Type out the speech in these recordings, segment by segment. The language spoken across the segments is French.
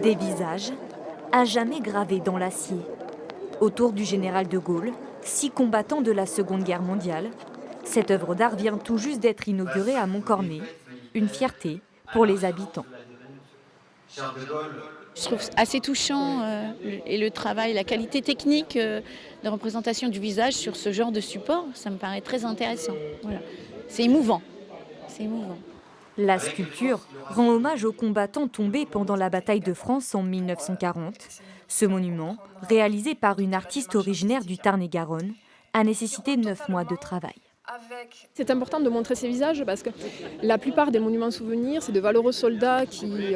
Des visages à jamais gravés dans l'acier. Autour du général de Gaulle, 6 combattants de la Seconde Guerre mondiale, cette œuvre d'art vient tout juste d'être inaugurée à Montcornet, une fierté pour les habitants. Je trouve assez touchant et le travail, la qualité technique de représentation du visage sur ce genre de support, ça me paraît très intéressant. Voilà. C'est émouvant. C'est émouvant. La sculpture rend hommage aux combattants tombés pendant la bataille de France en 1940. Ce monument, réalisé par une artiste originaire du Tarn-et-Garonne, a nécessité 9 mois de travail. C'est important de montrer ces visages parce que la plupart des monuments souvenirs, c'est de valeureux soldats qui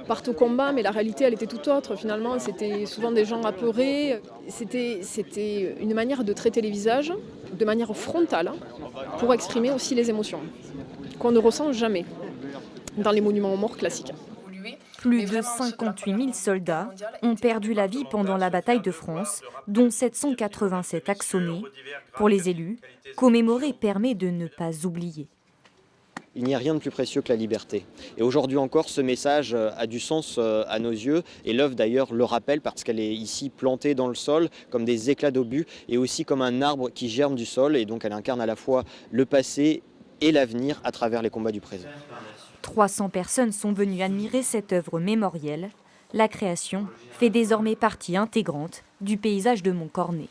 partent au combat, mais la réalité, elle était tout autre. Finalement, c'était souvent des gens apeurés. C'était une manière de traiter les visages de manière frontale pour exprimer aussi les émotions qu'on ne ressent jamais dans les monuments aux morts classiques. Plus de 58 000 soldats ont perdu la vie pendant la bataille de France, dont 787 assommés. Pour les élus, commémorer permet de ne pas oublier. Il n'y a rien de plus précieux que la liberté. Et aujourd'hui encore, ce message a du sens à nos yeux. Et l'œuvre d'ailleurs le rappelle parce qu'elle est ici plantée dans le sol comme des éclats d'obus et aussi comme un arbre qui germe du sol. Et donc elle incarne à la fois le passé et l'avenir à travers les combats du présent. 300 personnes sont venues admirer cette œuvre mémorielle. La création fait désormais partie intégrante du paysage de Montcornet.